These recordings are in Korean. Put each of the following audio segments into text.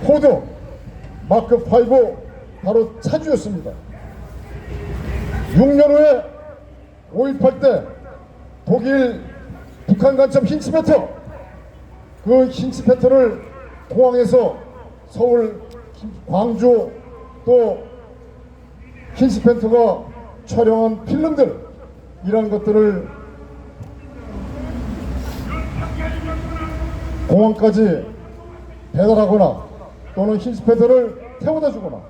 포드 마크5 바로 차주였습니다. 6년 후에 5.18 때 독일 북한 간첩 힌츠페터, 그 힌츠페터를 공항에서 서울, 광주, 또 힌츠페터가 촬영한 필름들, 이런 것들을 공항까지 배달하거나 또는 힌츠페터를 태워다 주거나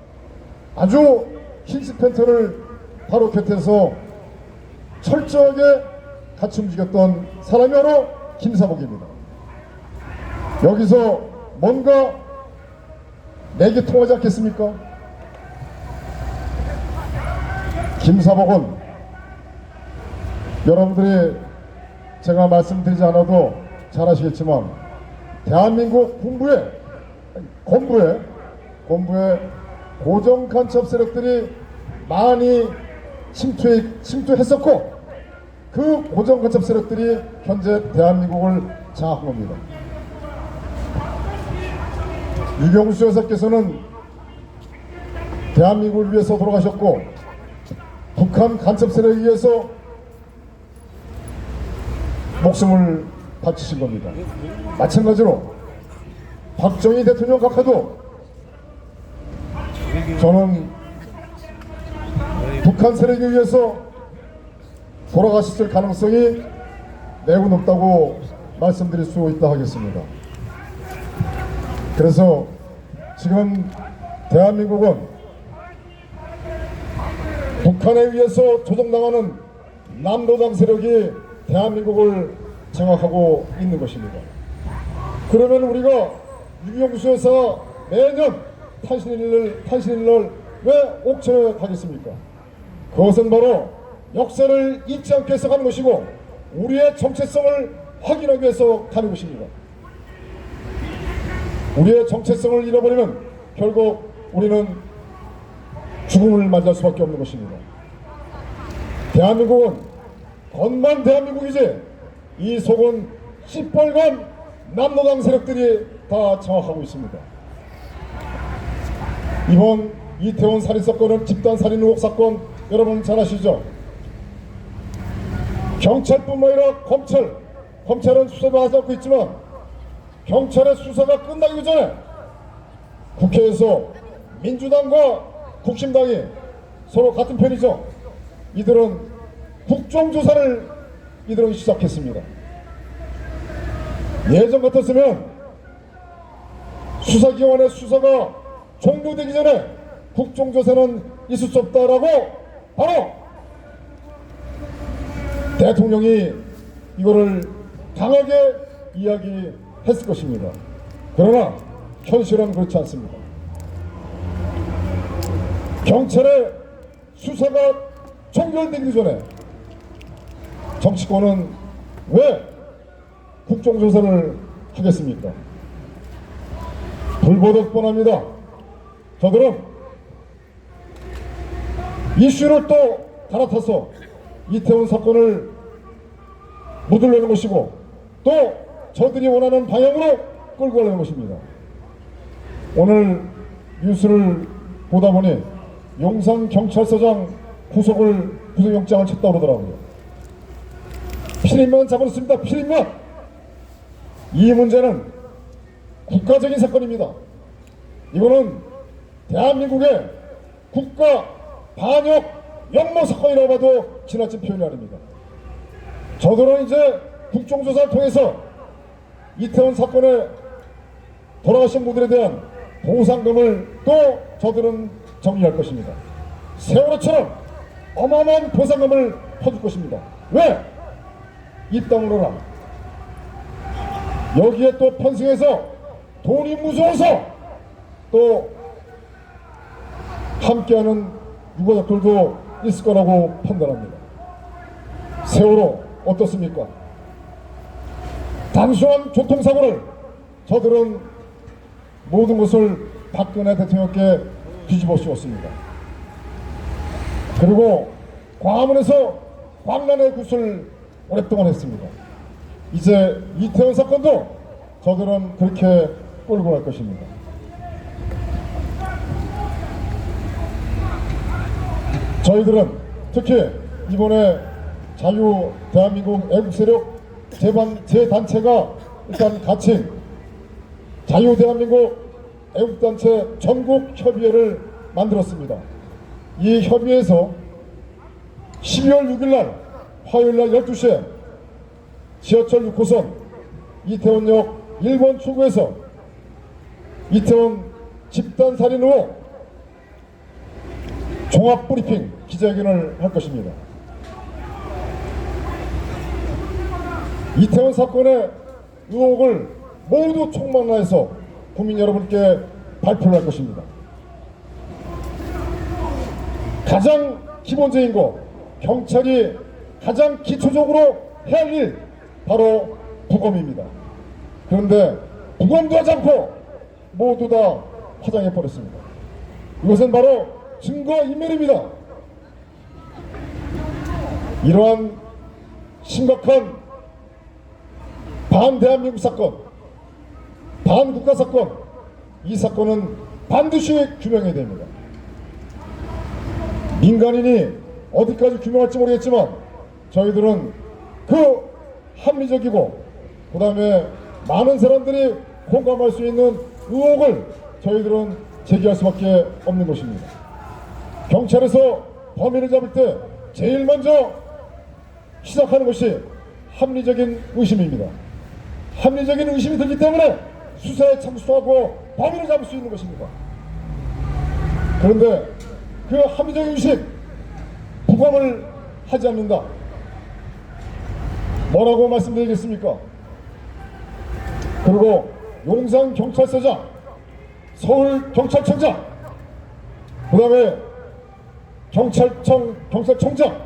아주 힌츠페터를 바로 곁에서 철저하게 같이 움직였던 사람이 바로 김사복입니다. 여기서 뭔가 맥이 통하지 않겠습니까? 김사복은 여러분들이 제가 말씀드리지 않아도 잘 아시겠지만 대한민국 건부에 고정 간첩 세력들이 많이 침투했었고, 그 고정 간첩 세력들이 현재 대한민국을 장악한 겁니다. 유경수 여사께서는 대한민국을 위해서 돌아가셨고, 북한 간첩 세력에 의해서 목숨을 바치신 겁니다. 마찬가지로 박정희 대통령 각하도 저는 북한 세력에 의해서 돌아가셨을 가능성이 매우 높다고 말씀드릴 수 있다 하겠습니다. 그래서 지금 대한민국은 북한에 의해서 조종당하는 남로당 세력이 대한민국을 장악하고 있는 것입니다. 그러면 우리가 유경수 여사가 매년 탄신일을 왜 옥천에 가겠습니까? 그것은 바로 역사를 잊지 않기 위해서 가는 것이고, 우리의 정체성을 확인하기 위해서 가는 것입니다. 우리의 정체성을 잃어버리면 결국 우리는 죽음을 맞이할 수밖에 없는 것입니다. 대한민국은 겉만 대한민국이지 이 속은 시뻘건 남로당 세력들이 다 장악하고 있습니다. 이번 이태원 살인사건은 집단살인 의혹 사건, 여러분 잘 아시죠? 경찰뿐만 아니라 검찰은 수사도 하지 않고 있지만, 경찰의 수사가 끝나기 전에 국회에서 민주당과 국힘당이 서로 같은 편이죠. 이들은 국정조사를 시작했습니다. 예전 같았으면 수사기관의 수사가 종료되기 전에 국정조사는 있을 수 없다라고 바로 대통령이 이거를 강하게 이야기했을 것입니다. 그러나 현실은 그렇지 않습니다. 경찰의 수사가 종결되기 전에 정치권은 왜 국정조사를 하겠습니까? 불보듯 뻔합니다. 저들은 이슈를 또 갈아타서 이태원 사건을 묻으려는 것이고, 또 저들이 원하는 방향으로 끌고 가려는 것입니다. 오늘 뉴스를 보다 보니 용산경찰서장 구속영장을 쳤다고 그러더라고요. 피리만 잡아놓습니다. 피리만. 이 문제는 국가적인 사건입니다. 이거는 대한민국의 국가 반역 역모 사건이라고 봐도 지나친 표현이 아닙니다. 저들은 이제 국정조사를 통해서 이태원 사건에 돌아가신 분들에 대한 보상금을 또 저들은 정리할 것입니다. 세월호처럼 어마어마한 보상금을 퍼줄 것입니다. 왜? 이 땅으로라. 여기에 또 편승해서 돈이 무서워서 또 함께하는 유가족들도 있을 거라고 판단합니다. 세월호 어떻습니까? 단순한 교통사고를 저들은 모든 것을 박근혜 대통령께 뒤집어 씌웠습니다. 그리고 광화문에서 광란의 굿을 오랫동안 했습니다. 이제 이태원 사건도 저들은 그렇게 끌고 갈 것입니다. 저희들은 특히 이번에 자유 대한민국 애국세력 제단체가 일단 갖춘 자유 대한민국 애국단체 전국협의회를 만들었습니다. 이 협의회에서 12월 6일날 화요일날 12시에 지하철 6호선 이태원역 1번 출구에서 이태원 집단살인 의혹 종합브리핑 기자회견을 할 것입니다. 이태원 사건의 의혹을 모두 총망라해서 국민 여러분께 발표를 할 것입니다. 가장 기본적인 거, 경찰이 가장 기초적으로 해야 할 일, 바로 부검입니다. 그런데 부검도 하지 않고 모두 다 화장해버렸습니다. 이것은 바로 증거인멸입니다. 이러한 심각한 반대한민국 사건, 반국가 사건, 이 사건은 반드시 규명해야 됩니다. 민간인이 어디까지 규명할지 모르겠지만 저희들은 그 합리적이고 그 다음에 많은 사람들이 공감할 수 있는 의혹을 저희들은 제기할 수밖에 없는 것입니다. 경찰에서 범인을 잡을 때 제일 먼저 시작하는 것이 합리적인 의심입니다. 합리적인 의심이 들기 때문에 수사에 착수하고 범인을 잡을 수 있는 것입니다. 그런데 그 합리적인 의심, 부검을 하지 않는다. 뭐라고 말씀드리겠습니까? 그리고 용산경찰서장, 서울경찰청장, 그 다음에 경찰청장,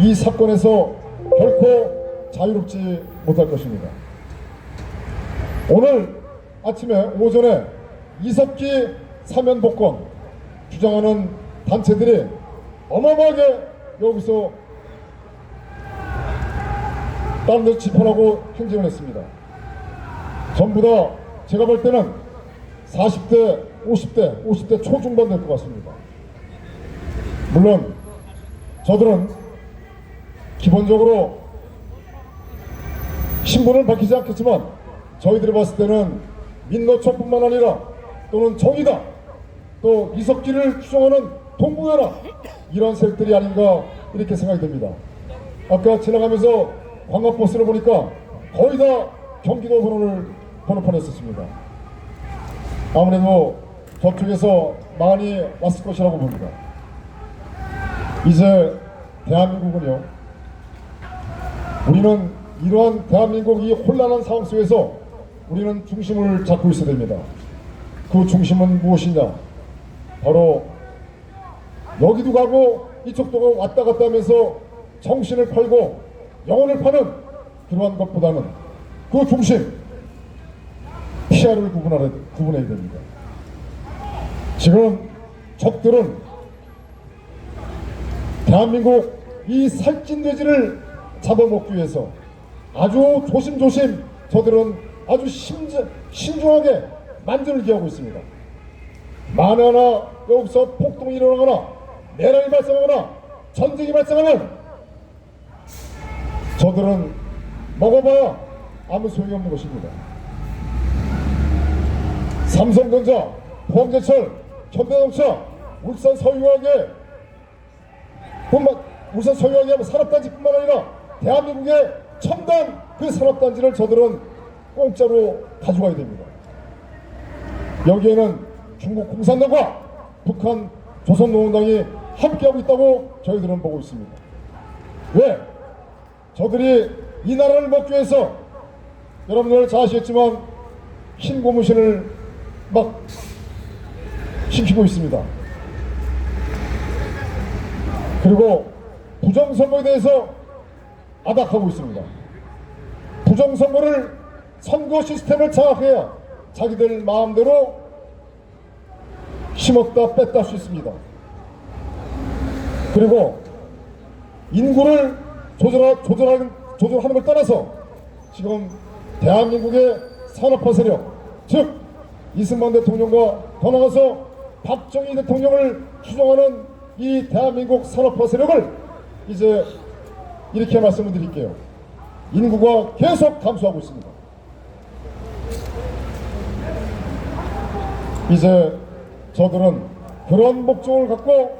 이 사건에서 결코 자유롭지 못할 것입니다. 오늘 아침에 오전에 이석기 사면복권 주장하는 단체들이 어마어마하게 여기서 다른 데서 집회하고 행진을 했습니다. 전부 다 제가 볼 때는 40대, 50대 초중반 될 것 같습니다. 물론 저들은 기본적으로 신분을 밝히지 않겠지만 저희들이 봤을 때는 민노총뿐만 아니라 또는 정의다, 또 이석기를 추종하는 동부연합, 이런 세력들이 아닌가 이렇게 생각이 듭니다. 아까 지나가면서 관광버스를 보니까 거의 다 경기도 번호판에 있었습니다. 아무래도 저쪽에서 많이 왔을 것이라고 봅니다. 이제 대한민국은요, 우리는 이러한 대한민국 이 혼란한 상황 속에서 우리는 중심을 잡고 있어야 됩니다. 그 중심은 무엇이냐? 바로 여기도 가고 이쪽도 가고 왔다 갔다 하면서 정신을 팔고 영혼을 파는 그러한 것보다는 그 중심, 피아를 구분해야 됩니다. 지금 적들은 대한민국 이 살찐 돼지를 잡아먹기 위해서 아주 조심조심 저들은 아주 신중하게 만들기하고 있습니다. 만에 하나 여기서 폭동이 일어나거나 내란이 발생하거나 전쟁이 발생하면 저들은 먹어봐야 아무 소용이 없는 것입니다. 삼성전자, 포항제철, 현대자동차, 울산 서유화학의 산업단지뿐만 아니라 대한민국의 첨단 그 산업단지를 저들은 공짜로 가져가야 됩니다. 여기에는 중국 공산당과 북한 조선노동당이 함께하고 있다고 저희들은 보고 있습니다. 왜? 저들이 이 나라를 먹기 위해서 여러분들 잘 아시겠지만 흰 고무신을 막 시키고 있습니다. 그리고 부정선거에 대해서 아닥하고 있습니다. 부정선거를 선거 시스템을 장악해야 자기들 마음대로 심었다 뺐다 할 수 있습니다. 그리고 인구를 조절하는 걸 따라서 지금 대한민국의 산업화 세력, 즉 이승만 대통령과 더 나아가서 박정희 대통령을 추종하는 이 대한민국 산업화 세력을 이제 이렇게 말씀을 드릴게요. 인구가 계속 감소하고 있습니다. 이제 저들은 그런 목적을 갖고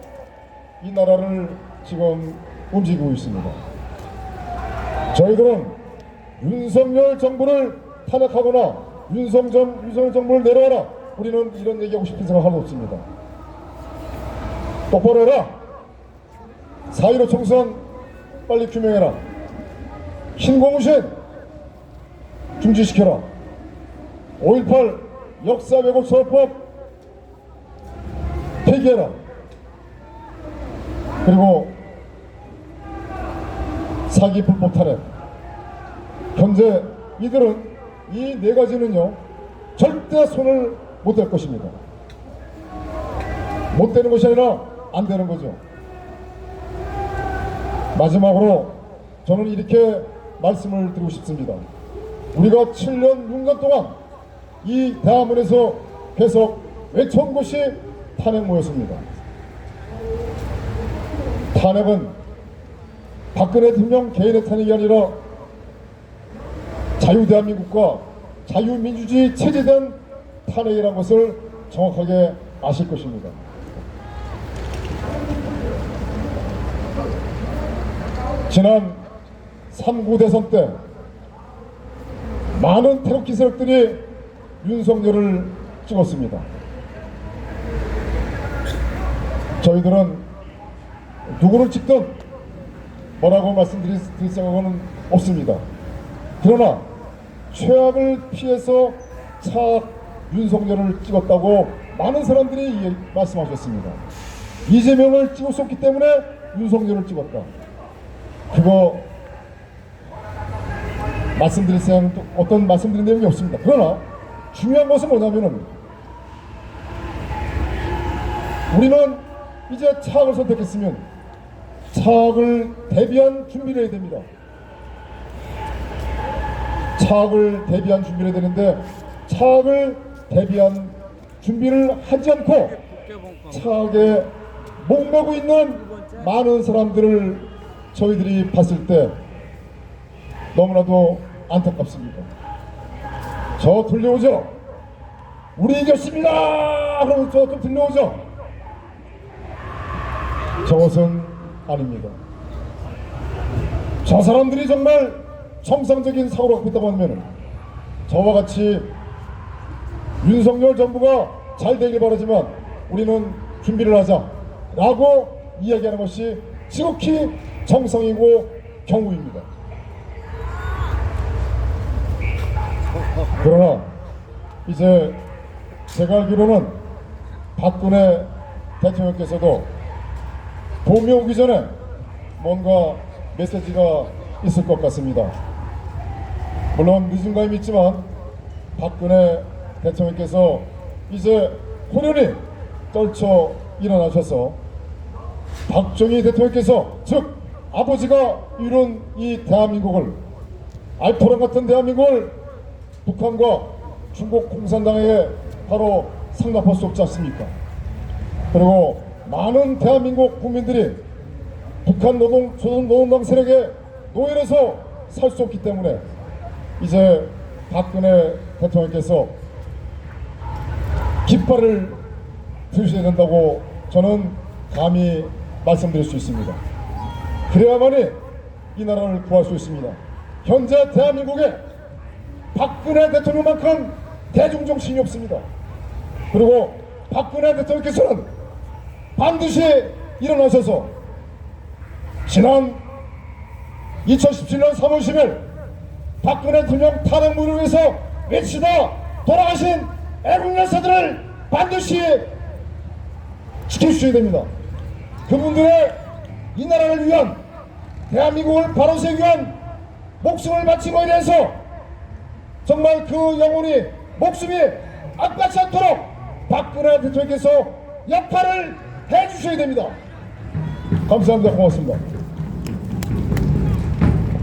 이 나라를 지금 움직이고 있습니다. 저희들은 윤석열 정부를 탄핵하거나 윤석열 정부를 내려와라, 우리는 이런 얘기하고 싶은 생각 하나도 없습니다. 똑바로 해라. 4.15 총선 빨리 규명해라. 신고무신 중지시켜라. 5.18 역사 왜곡 처벌법 폐기해라. 그리고 사기 불법 탄핵. 현재 이들은 이 네 가지는요 절대 손을 못 댈 것입니다. 못 되는 것이 아니라 안 되는 거죠. 마지막으로 저는 이렇게 말씀을 드리고 싶습니다. 우리가 7년 6년 동안 이 대화문에서 계속 외쳐온 것이 탄핵모였습니다. 탄핵은 박근혜 대통령 개인의 탄핵이 아니라 자유대한민국과 자유민주주의 체제에 대한 탄핵이라는 것을 정확하게 아실 것입니다. 지난 3.9 대선 때 많은 태극기 세력들이 윤석열을 찍었습니다. 저희들은 누구를 찍든 뭐라고 말씀드릴 생각은 없습니다. 그러나 최악을 피해서 차악 윤석열을 찍었다고 많은 사람들이 말씀하셨습니다. 이재명을 찍을 수 없기 때문에 윤석열을 찍었다. 그거 말씀드릴 생각은 어떤 말씀드린 내용이 없습니다. 그러나 중요한 것은 뭐냐면은 우리는 이제 차악을 선택했으면 차악을 대비한 준비를 해야 됩니다. 차악을 대비한 준비를 해야 되는데 차악을 대비한 준비를 하지 않고 차악에 목매고 있는 많은 사람들을 저희들이 봤을 때 너무나도 안타깝습니다. 저 들려오죠? 우리 이겼습니다! 그러면 저 좀 들려오죠? 저것은 아닙니다. 저 사람들이 정말 정상적인 사고를 갖고 있다고 하면 저와 같이 윤석열 정부가 잘 되길 바라지만 우리는 준비를 하자 라고 이야기하는 것이 지극히 정상이고 경우입니다. 그러나 이제 제가 알기로는 박근혜 대통령께서도 봄이 오기 전에 뭔가 메시지가 있을 것 같습니다. 물론 늦은 감이 있지만 박근혜 대통령께서 이제 호련히 떨쳐 일어나셔서 박정희 대통령께서 즉 아버지가 이룬 이 대한민국을 알토란 같은 대한민국을 북한과 중국 공산당에게 바로 상납할 수 없지 않습니까? 그리고 많은 대한민국 국민들이 북한 노동당 세력의 노예로서 살 수 없기 때문에 이제 박근혜 대통령께서 깃발을 드셔야 된다고 저는 감히 말씀드릴 수 있습니다. 그래야만이 이 나라를 구할 수 있습니다. 현재 대한민국에 박근혜 대통령만큼 대중정신이 없습니다. 그리고 박근혜 대통령께서는 반드시 일어나셔서 지난 2017년 3월 10일 박근혜 대통령 탄핵문을 위해서 외치다 돌아가신 애국 열사들을 반드시 지켜주셔야 됩니다. 그분들의 이 나라를 위한 대한민국을 바로 세우기 위한 목숨을 바친 것에 대해서 정말 그 영혼이 목숨이 아깝지 않도록 박근혜 대통령께서 역할을 해주셔야 됩니다. 감사합니다. 고맙습니다.